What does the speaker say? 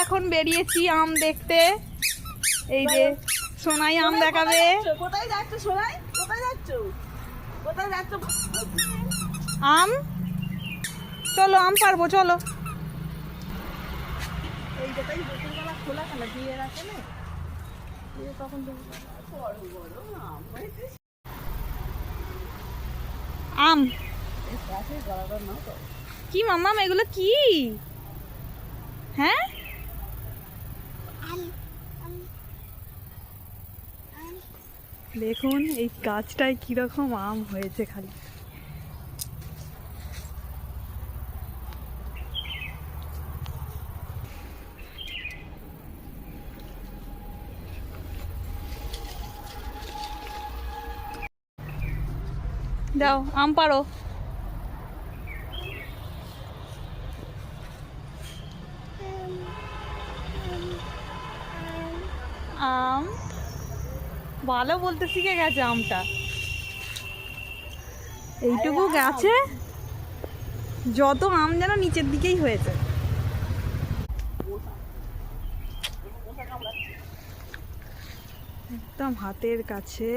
এখন বেরিয়েছি আম দেখতে। এই যে সোনাই আম দেখাবে। কোথায় যাচ্ছ সোনাই? কোথায় যাচ্ছ? কোথায় যাচ্ছ? আম, চলো আম পারবো, চলো। এই কোথায় দুপুরবেলা খোলা কেন? বিয়ের আছে না? বিয়ে তখন দুপুরবেলা বড় বড় আম হয়েছে। আম গাছে গলাটা নাও তো। কি মাম্মাম, এগুলো কি? হ্যাঁ, দেখুন এই গাছটায় কিরকম আম হয়েছে খালি। যাও আম পারো। আম ভালো বলতে শিখে গেছে আমটা। এইটুকু গাছে যত আম যেন নিচের দিকেই হয়েছে। একদম হাতের কাছে।